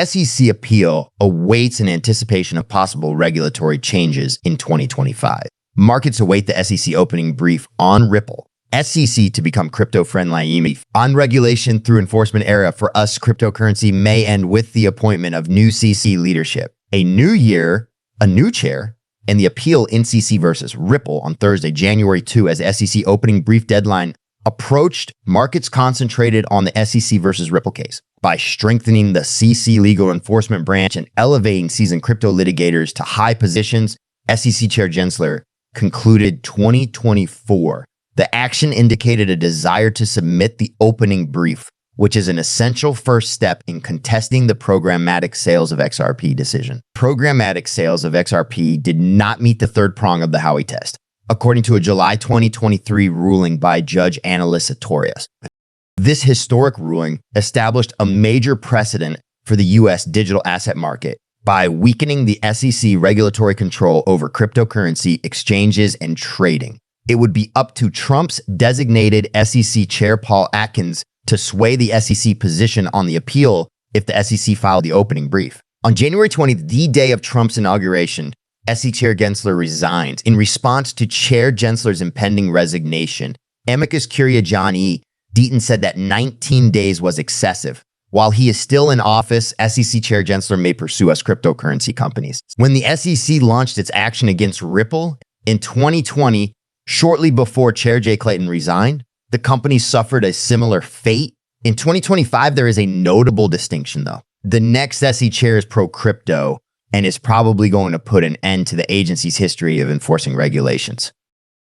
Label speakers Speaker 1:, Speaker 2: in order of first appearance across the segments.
Speaker 1: SEC appeal awaits in anticipation of possible regulatory changes in 2025. Markets await the SEC opening brief on Ripple. SEC to become crypto-friendly. On regulation through enforcement era for us, cryptocurrency may end with the appointment of new CC leadership. A new year, a new chair, and the appeal in CC versus Ripple on Thursday, January 2, as SEC opening brief deadline approached. Markets concentrated on the SEC versus Ripple case. By strengthening the CC legal enforcement branch and elevating seasoned crypto litigators to high positions, SEC Chair Gensler concluded 2024. The action indicated a desire to submit the opening brief, which is an essential first step in contesting the programmatic sales of XRP decision. Programmatic sales of XRP did not meet the third prong of the Howey test, according to a July 2023 ruling by Judge Annalise Sartorius. This historic ruling established a major precedent for the U.S. digital asset market by weakening the SEC regulatory control over cryptocurrency exchanges and trading. It would be up to Trump's designated SEC Chair Paul Atkins to sway the SEC position on the appeal if the SEC filed the opening brief. On January 20th, the day of Trump's inauguration, SEC Chair Gensler resigned. In response to Chair Gensler's impending resignation, amicus curiae John E. Deaton said that 19 days was excessive. While he is still in office, SEC Chair Gensler may pursue us cryptocurrency companies. When the SEC launched its action against Ripple in 2020, shortly before Chair Jay Clayton resigned, the company suffered a similar fate. In 2025, there is a notable distinction, though. The next SEC chair is pro-crypto and is probably going to put an end to the agency's history of enforcing regulations.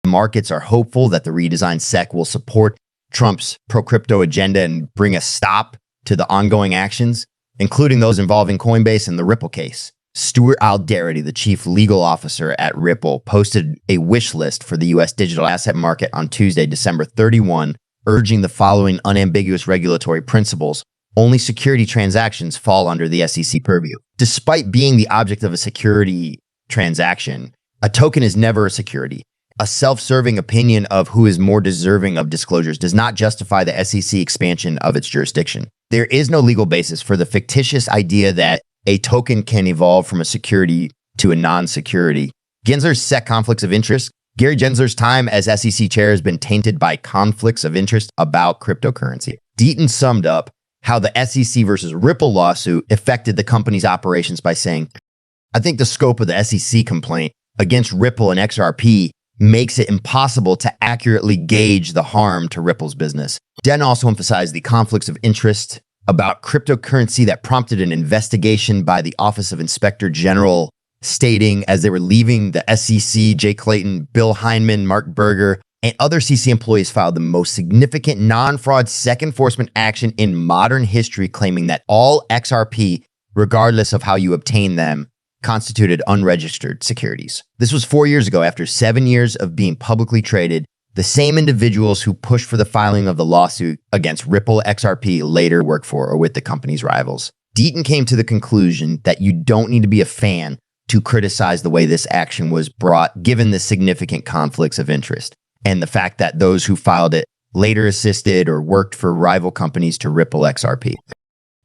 Speaker 1: Markets are hopeful that the redesigned SEC will support Trump's pro-crypto agenda and bring a stop to the ongoing actions, including those involving Coinbase and the Ripple case. Stuart Aldarity, the chief legal officer at Ripple, posted a wish list for the U.S. digital asset market on Tuesday, December 31, urging the following unambiguous regulatory principles. Only security transactions fall under the SEC purview. Despite being the object of a security transaction, a token is never a security. A self-serving opinion of who is more deserving of disclosures does not justify the SEC expansion of its jurisdiction. There is no legal basis for the fictitious idea that a token can evolve from a security to a non-security. Gensler's SEC conflicts of interest. Gary Gensler's time as SEC chair has been tainted by conflicts of interest about cryptocurrency. Deaton summed up how the SEC versus Ripple lawsuit affected the company's operations by saying, I think the scope of the SEC complaint against Ripple and XRP makes it impossible to accurately gauge the harm to Ripple's business. Den also emphasized the conflicts of interest about cryptocurrency that prompted an investigation by the Office of Inspector General, stating as they were leaving the SEC, Jay Clayton, Bill Heinemann, Mark Berger, and other CC employees filed the most significant non-fraud SEC enforcement action in modern history, claiming that all XRP, regardless of how you obtain them, constituted unregistered securities. This was 4 years ago, after 7 years of being publicly traded. The same individuals who pushed for the filing of the lawsuit against Ripple XRP later worked for or with the company's rivals. Deaton came to the conclusion that you don't need to be a fan to criticize the way this action was brought, given the significant conflicts of interest and the fact that those who filed it later assisted or worked for rival companies to Ripple XRP.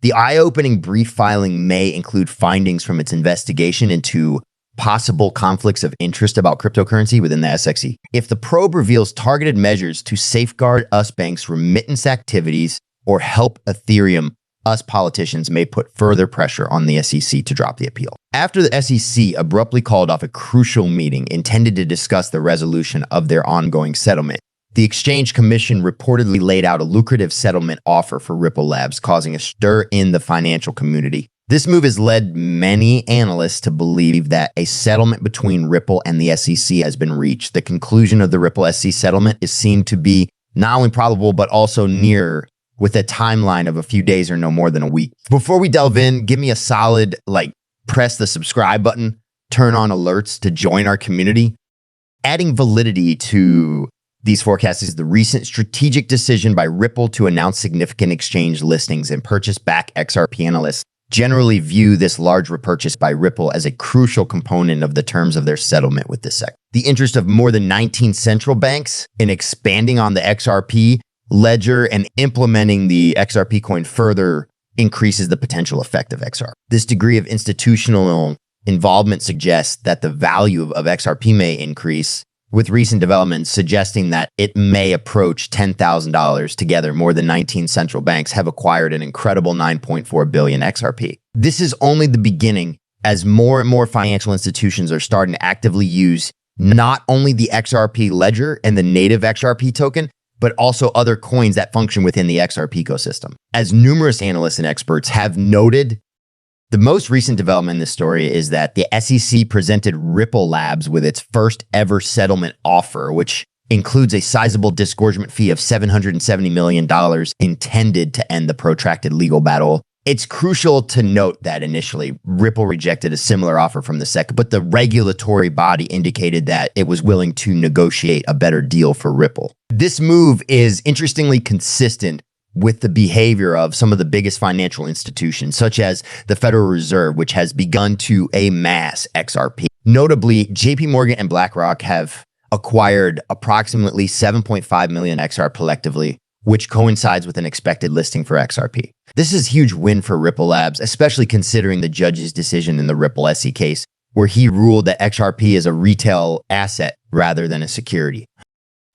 Speaker 1: The eye-opening brief filing may include findings from its investigation into possible conflicts of interest about cryptocurrency within the SEC. If the probe reveals targeted measures to safeguard US banks' remittance activities or help Ethereum, us politicians may put further pressure on the SEC to drop the appeal. After the SEC abruptly called off a crucial meeting intended to discuss the resolution of their ongoing settlement, the Exchange Commission reportedly laid out a lucrative settlement offer for Ripple Labs, causing a stir in the financial community. This move has led many analysts to believe that a settlement between Ripple and the SEC has been reached. The conclusion of the Ripple SEC settlement is seen to be not only probable, but also near, with a timeline of a few days or no more than a week. Before we delve in, give me a solid, press the subscribe button, turn on alerts to join our community. Adding validity to these forecasts is the recent strategic decision by Ripple to announce significant exchange listings and purchase back XRP. Analysts generally view this large repurchase by Ripple as a crucial component of the terms of their settlement with the SEC. The interest of more than 19 central banks in expanding on the XRP ledger and implementing the XRP coin further increases the potential effect of XRP. This degree of institutional involvement suggests that the value of XRP may increase, with recent developments suggesting that it may approach $10,000. Together, more than 19 central banks have acquired an incredible 9.4 billion XRP. This is only the beginning, as more and more financial institutions are starting to actively use not only the XRP ledger and the native XRP token, but also other coins that function within the XRP ecosystem. As numerous analysts and experts have noted, the most recent development in this story is that the SEC presented Ripple Labs with its first ever settlement offer, which includes a sizable disgorgement fee of $770 million intended to end the protracted legal battle. It's crucial to note that initially, Ripple rejected a similar offer from the SEC, but the regulatory body indicated that it was willing to negotiate a better deal for Ripple. This move is interestingly consistent with the behavior of some of the biggest financial institutions, such as the Federal Reserve, which has begun to amass XRP. Notably, JP Morgan and BlackRock have acquired approximately 7.5 million XRP collectively, which coincides with an expected listing for XRP. This is a huge win for Ripple Labs, especially considering the judge's decision in the Ripple SE case, where he ruled that XRP is a retail asset rather than a security,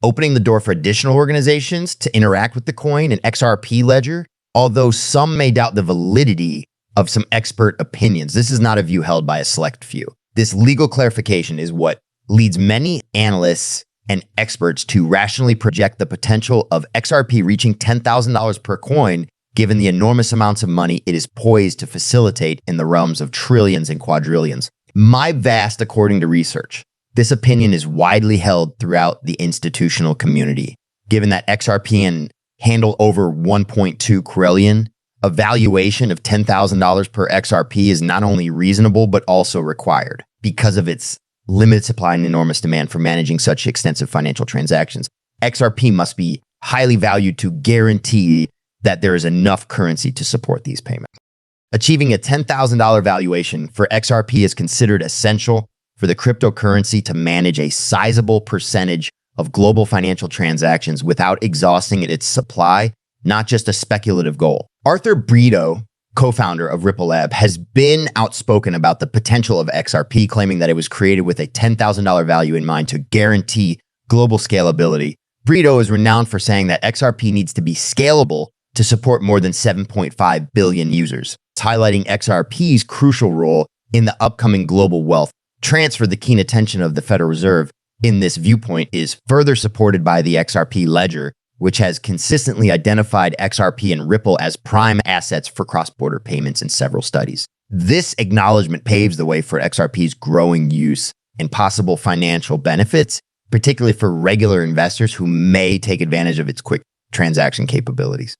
Speaker 1: opening the door for additional organizations to interact with the coin and XRP ledger. Although some may doubt the validity of some expert opinions, this is not a view held by a select few. This legal clarification is what leads many analysts and experts to rationally project the potential of XRP reaching $10,000 per coin, given the enormous amounts of money it is poised to facilitate in the realms of trillions and quadrillions. My vast, according to research, this opinion is widely held throughout the institutional community. Given that XRP can handle over 1.2 trillion, a valuation of $10,000 per XRP is not only reasonable, but also required because of its limited supply and enormous demand for managing such extensive financial transactions. XRP must be highly valued to guarantee that there is enough currency to support these payments. Achieving a $10,000 valuation for XRP is considered essential for the cryptocurrency to manage a sizable percentage of global financial transactions without exhausting its supply, not just a speculative goal. Arthur Brito, co-founder of Ripple Lab, has been outspoken about the potential of XRP, claiming that it was created with a $10,000 value in mind to guarantee global scalability. Brito is renowned for saying that XRP needs to be scalable to support more than 7.5 billion users, highlighting XRP's crucial role in the upcoming global wealth transfer. The keen attention of the Federal Reserve in this viewpoint is further supported by the XRP ledger, which has consistently identified XRP and Ripple as prime assets for cross-border payments in several studies. This acknowledgement paves the way for XRP's growing use and possible financial benefits, particularly for regular investors who may take advantage of its quick transaction capabilities.